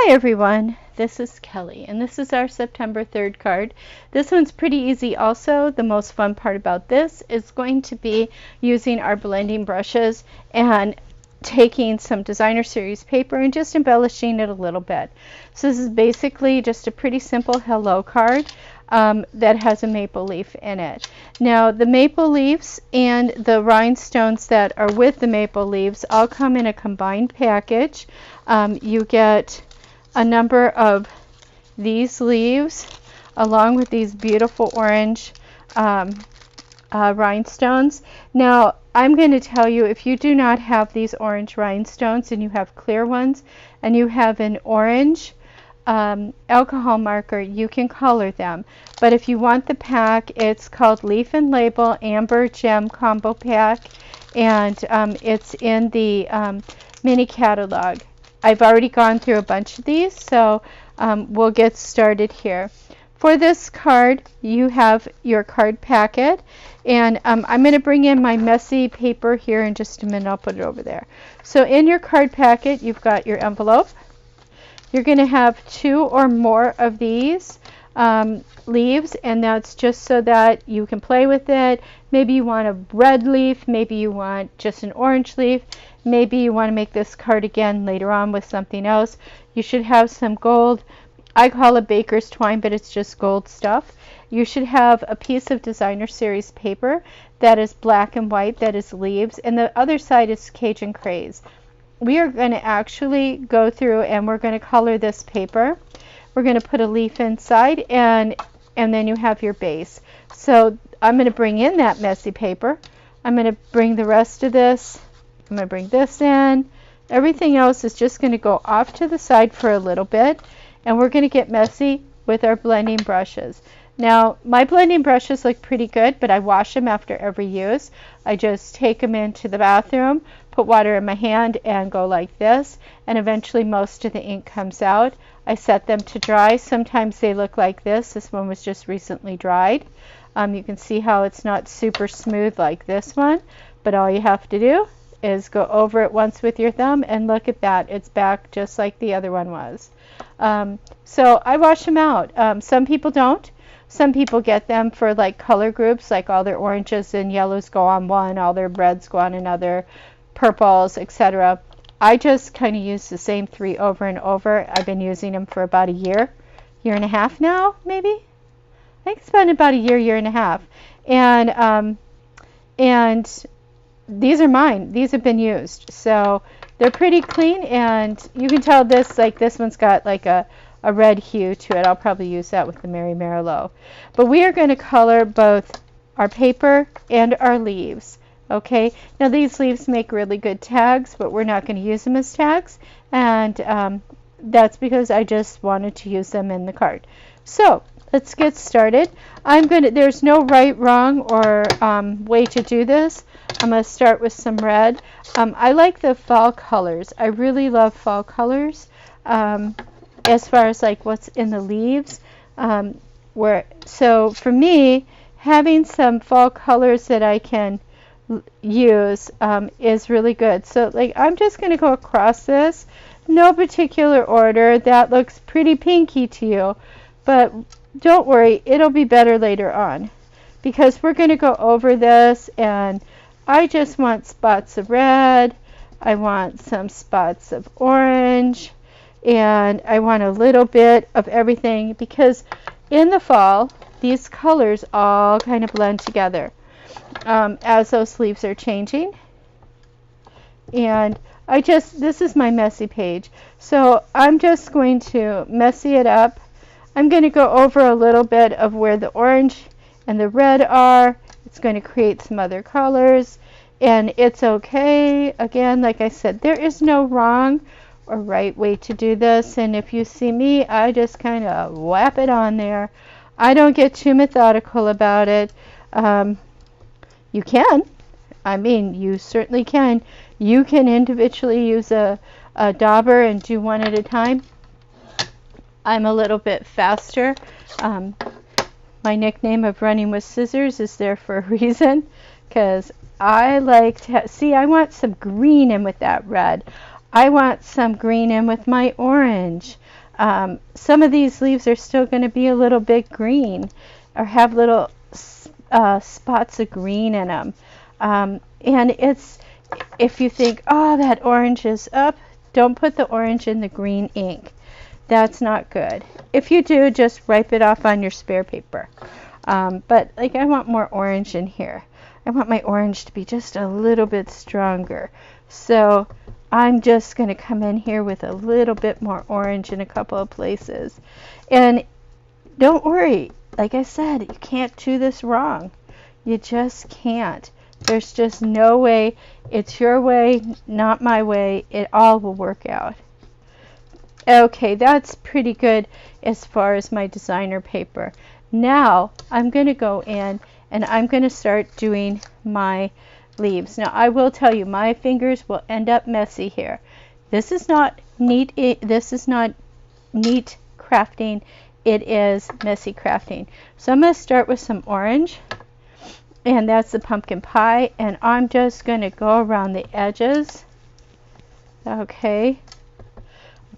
Hi everyone, this is Kelly and this is our September 3rd card. This one's pretty easy also. The most fun part about this is going to be using our blending brushes and taking some designer series paper and just embellishing it a little bit. So this is basically just a pretty simple hello card that has a maple leaf in it. Now the maple leaves and the rhinestones that are with the maple leaves all come in a combined package. You get a number of these leaves along with these beautiful orange rhinestones. Now I'm going to tell you, if you do not have these orange rhinestones and you have clear ones and you have an orange alcohol marker, you can color them. But if you want the pack, it's called Leaf and Label Amber Gem Combo Pack, and it's in the mini catalog. I've already gone through a bunch of these, so we'll get started here. For this card, you have your card packet, and I'm going to bring in my messy paper here in just a minute. I'll put it over there. So in your card packet, you've got your envelope. You're going to have 2 or more of these leaves, and that's just so that you can play with it. Maybe you want a red leaf, maybe you want just an orange leaf, maybe you want to make this card again later on with something else. You should have some gold. I call it baker's twine, but it's just gold stuff. You should have a piece of designer series paper that is black and white, that is leaves, and the other side is Cajun craze. We are going to actually go through and we're going to color this paper. We're going to put a leaf inside, and then you have your base. So I'm going to bring in that messy paper. I'm going to bring the rest of this. I'm going to bring this in. Everything else is just going to go off to the side for a little bit, and we're going to get messy with our blending brushes. Now, my blending brushes look pretty good, but I wash them after every use. I just take them into the bathroom, put water in my hand, and go like this, and eventually most of the ink comes out. I set them to dry. Sometimes they look like this. This one was just recently dried. You can see how it's not super smooth like this one, but all you have to do is go over it once with your thumb, and look at that. It's back just like the other one was. So I wash them out. Some people don't. Some people get them for like color groups, like all their oranges and yellows go on one, all their reds go on another, purples, etc. I just kind of use the same 3 over and over. I've been using them for about a year and a half now, maybe. I think it's been about a year and a half. And these are mine. These have been used. So they're pretty clean, and you can tell this, like this one's got like a red hue to it. I'll probably use that with the Mary Marilou. But we are going to color both our paper and our leaves. Okay, now these leaves make really good tags, but we're not going to use them as tags, and that's because I just wanted to use them in the card. So let's get started. There's no right, wrong, or way to do this. I'm going to start with some red. I like the fall colors. I really love fall colors. As far as like what's in the leaves, so for me, having some fall colors that I can use is really good. So like I'm just going to go across this, no particular order. That looks pretty pinky to you, but don't worry, it'll be better later on, because we're going to go over this, and I just want spots of red, I want some spots of orange, and I want a little bit of everything, because in the fall these colors all kind of blend together as those leaves are changing. And this is my messy page, so I'm just going to messy it up. I'm going to go over a little bit of where the orange and the red are. It's going to create some other colors, and it's okay. Again, like I said, there is no wrong or right way to do this, and if you see me, I just kind of whap it on there. I don't get too methodical about it. You can. I mean, you certainly can. You can individually use a dauber and do one at a time. I'm a little bit faster. My nickname of running with scissors is there for a reason, because I like to see, I want some green in with that red. I want some green in with my orange. Some of these leaves are still going to be a little bit green or have little spots of green in them. And it's, if you think, oh, that orange is up, don't put the orange in the green ink. That's not good. If you do, just wipe it off on your spare paper. But like, I want more orange in here. I want my orange to be just a little bit stronger. So I'm just going to come in here with a little bit more orange in a couple of places. And don't worry, like I said, you can't do this wrong. You just can't. There's just no way. It's your way, not my way. It all will work out. Okay, that's pretty good as far as my designer paper. Now I'm going to go in and I'm going to start doing my leaves. Now I will tell you, my fingers will end up messy here. This is not neat. This is not neat crafting. It is messy crafting. So I'm going to start with some orange, and that's the pumpkin pie, and I'm just going to go around the edges. Okay, I'm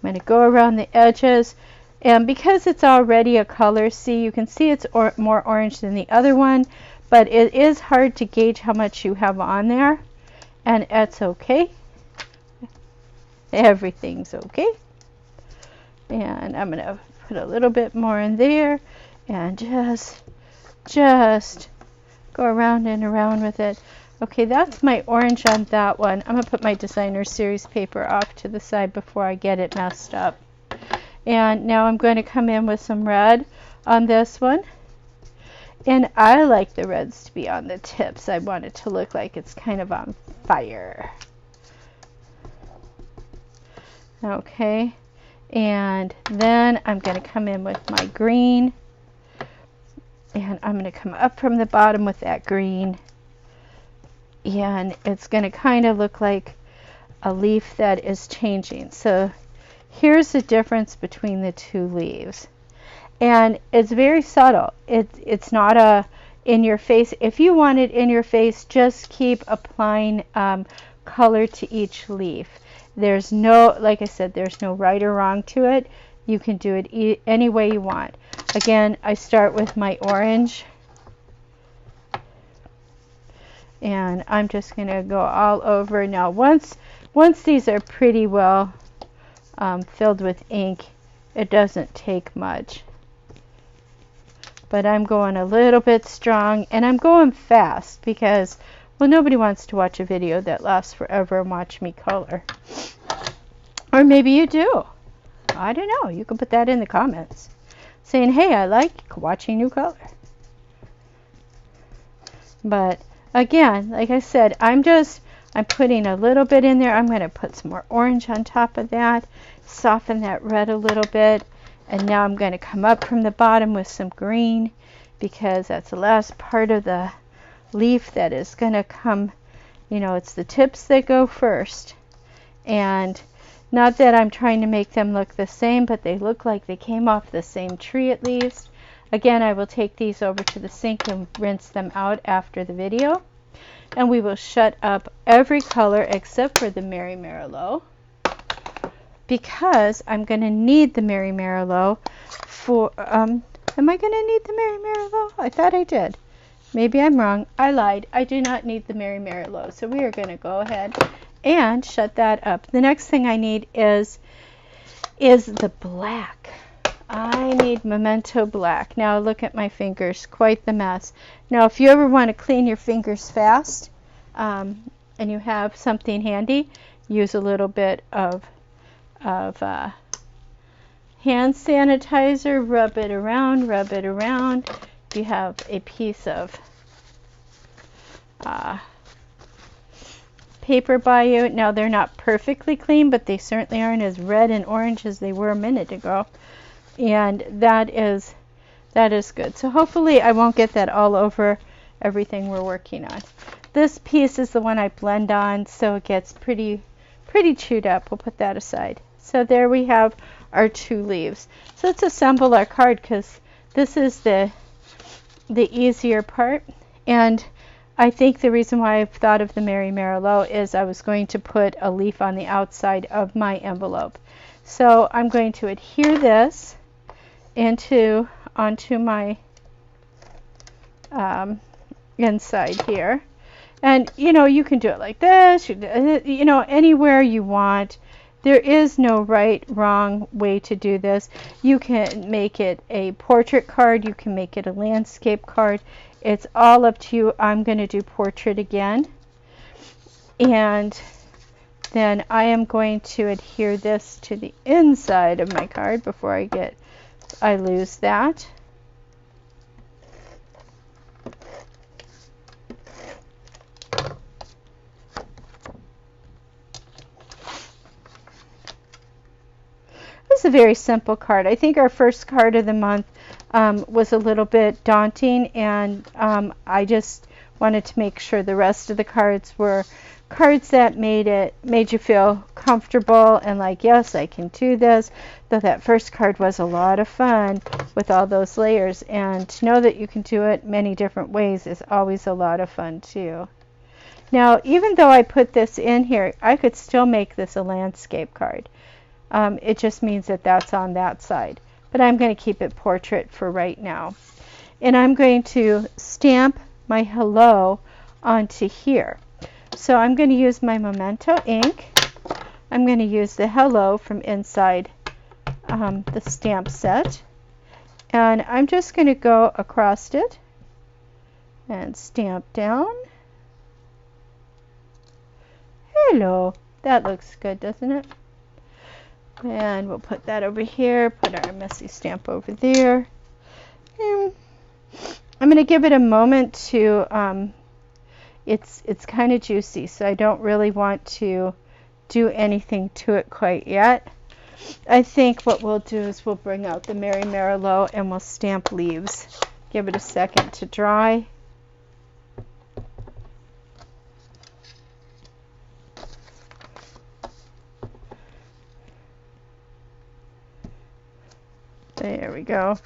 going to go around the edges, and because it's already a color, see, you can see it's more orange than the other one, but it is hard to gauge how much you have on there, and it's okay. Everything's okay. And I'm going to put a little bit more in there and just go around and around with it. Okay, that's my orange on that one. I'm going to put my designer series paper off to the side before I get it messed up. And now I'm going to come in with some red on this one. And I like the reds to be on the tips. I want it to look like it's kind of on fire. Okay, and then I'm going to come in with my green. And I'm going to come up from the bottom with that green. And it's going to kind of look like a leaf that is changing. So here's the difference between the two leaves. And it's very subtle. It's not a in your face. If you want it in your face, just keep applying color to each leaf. There's no, like I said, there's no right or wrong to it. You can do it any way you want. Again, I start with my orange. And I'm just going to go all over. Now, once these are pretty well filled with ink, it doesn't take much. But I'm going a little bit strong, and I'm going fast because, well, nobody wants to watch a video that lasts forever and watch me color. Or maybe you do. I don't know. You can put that in the comments saying, hey, I like watching you color. But again, like I said, I'm putting a little bit in there. I'm going to put some more orange on top of that, soften that red a little bit. And now I'm going to come up from the bottom with some green, because that's the last part of the leaf that is going to come. You know, it's the tips that go first. And not that I'm trying to make them look the same, but they look like they came off the same tree at least. Again, I will take these over to the sink and rinse them out after the video. And we will shut up every color except for the Merry Marrow, because I'm going to need the Merry Marrow for, am I going to need the Merry Marrow? I thought I did. Maybe I'm wrong. I lied. I do not need the Merry Marrow. So we are going to go ahead and shut that up. The next thing I need is the black. I need Memento Black. Now look at my fingers, quite the mess. Now if you ever want to clean your fingers fast, and you have something handy, use a little bit of hand sanitizer, rub it around. If you have a piece of paper by you. Now they're not perfectly clean, but they certainly aren't as red and orange as they were a minute ago. And that is good. So hopefully I won't get that all over everything we're working on. This piece is the one I blend on, so it gets pretty chewed up. We'll put that aside. So there we have our two leaves. So let's assemble our card, because this is the easier part. And I think the reason why I've thought of the Mary Marilou is I was going to put a leaf on the outside of my envelope. So I'm going to adhere this onto my inside here. And you can do it like this, anywhere you want. There is no right, wrong way to do this. You can make it a portrait card. You can make it a landscape card. It's all up to you. I'm going to do portrait again. And then I am going to adhere this to the inside of my card before I lose that. This is a very simple card. I think our first card of the month was a little bit daunting, and I just wanted to make sure the rest of the cards were cards that made you feel comfortable and like, yes, I can do this. Though that first card was a lot of fun with all those layers, and to know that you can do it many different ways is always a lot of fun too. Now, even though I put this in here, I could still make this a landscape card. It just means that that's on that side. But I'm going to keep it portrait for right now. And I'm going to stamp my hello onto here. So I'm going to use my Memento ink. I'm going to use the hello from inside the stamp set. And I'm just going to go across it and stamp down. Hello. That looks good, doesn't it? And we'll put that over here, put our messy stamp over there. And I'm going to give it a moment to, it's kind of juicy, so I don't really want to do anything to it quite yet. I think what we'll do is we'll bring out the Mary Marilou and we'll stamp leaves. Give it a second to dry. There we go.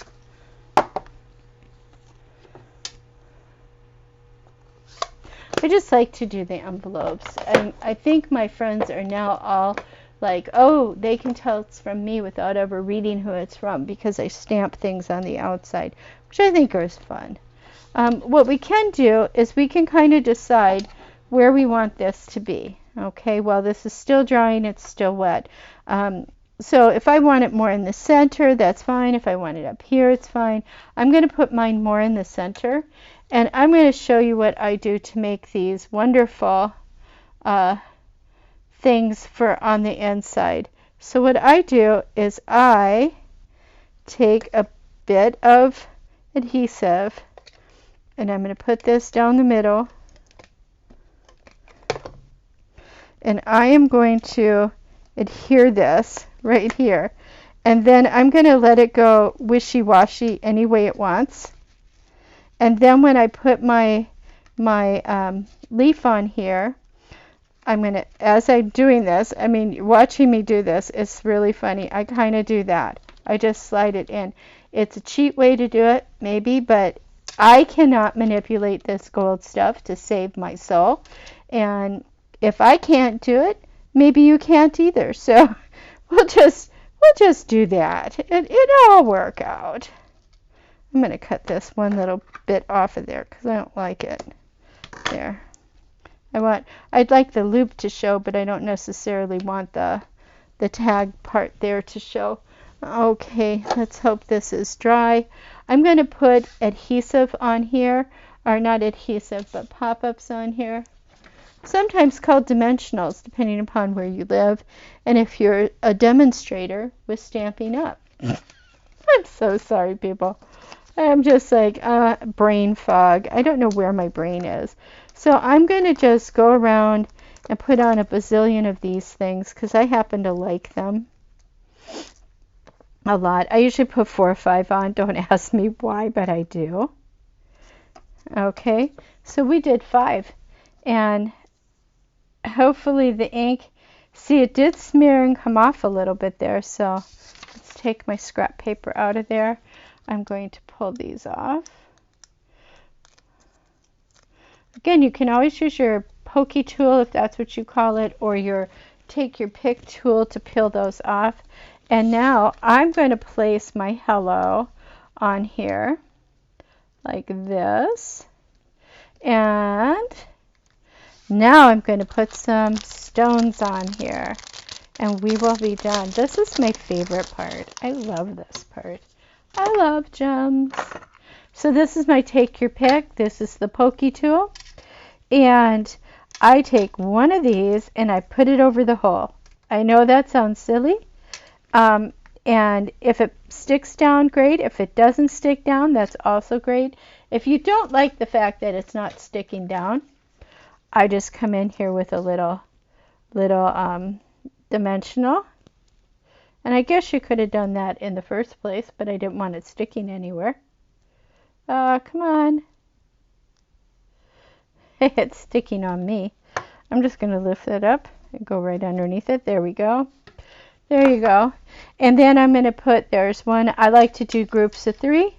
I just like to do the envelopes. And I think my friends are now all like, oh, they can tell it's from me without ever reading who it's from because I stamp things on the outside, which I think is fun. What we can do is we can kind of decide where we want this to be. Okay, while this is still drying, it's still wet. So if I want it more in the center, that's fine. If I want it up here, it's fine. I'm going to put mine more in the center. And I'm going to show you what I do to make these wonderful things for on the inside. So what I do is I take a bit of adhesive and I'm going to put this down the middle. And I am going to adhere this right here. And then I'm going to let it go wishy-washy any way it wants. And then when I put my leaf on here, I'm going to, as I'm doing this, I mean, watching me do this is really funny. I kind of do that. I just slide it in. It's a cheat way to do it, maybe, but I cannot manipulate this gold stuff to save my soul. And if I can't do it, maybe you can't either. So we'll just do that. It'll all work out. I'm going to cut this one little bit off of there because I don't like it. There. I'd like the loop to show, but I don't necessarily want the tag part there to show. Okay, let's hope this is dry. I'm going to put adhesive on here, or not adhesive, but pop-ups on here. Sometimes called dimensionals, depending upon where you live, and if you're a demonstrator with Stampin' Up. I'm so sorry, people. I'm just like brain fog. I don't know where my brain is. So I'm going to just go around and put on a bazillion of these things because I happen to like them a lot. I usually put 4 or 5 on. Don't ask me why, but I do. Okay, so we did 5. And hopefully the ink, see, it did smear and come off a little bit there. So let's take my scrap paper out of there. I'm going to pull these off. Again, you can always use your pokey tool if that's what you call it, or your take your pick tool to peel those off. And now I'm going to place my hello on here like this. And now I'm going to put some stones on here and we will be done. This is my favorite part. I love this part. I love gems. So this is my take your pick. This is the pokey tool. And I take one of these and I put it over the hole. I know that sounds silly. And if it sticks down, great. If it doesn't stick down, that's also great. If you don't like the fact that it's not sticking down, I just come in here with a little dimensional. And I guess you could have done that in the first place, but I didn't want it sticking anywhere. Come on. It's sticking on me. I'm just going to lift it up and go right underneath it. There we go. There you go. And then I'm going to put, there's one, I like to do groups of 3.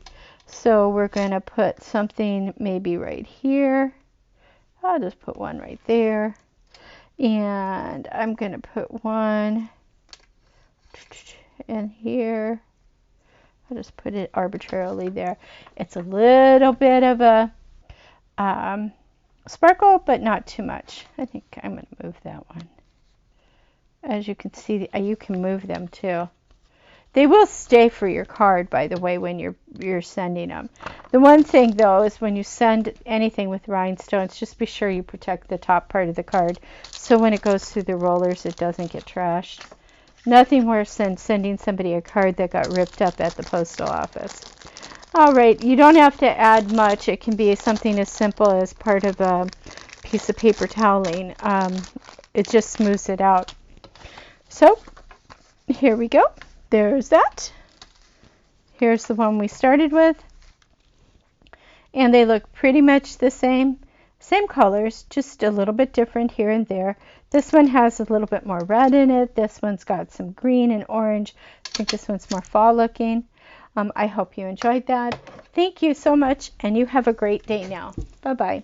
So we're going to put something maybe right here. I'll just put one right there. And I'm going to put one in here. I'll just put it arbitrarily there. It's a little bit of a sparkle, but not too much. I think I'm going to move that one. As you can see, you can move them too. They will stay for your card, by the way, when you're sending them. The one thing, though, is when you send anything with rhinestones, just be sure you protect the top part of the card so when it goes through the rollers, it doesn't get trashed. Nothing worse than sending somebody a card that got ripped up at the postal office. All right, you don't have to add much. It can be something as simple as part of a piece of paper toweling. It just smooths it out. So here we go. There's that. Here's the one we started with. And they look pretty much the same. Same colors, just a little bit different here and there. This one has a little bit more red in it. This one's got some green and orange. I think this one's more fall looking. I hope you enjoyed that. Thank you so much, and you have a great day now. Bye-bye.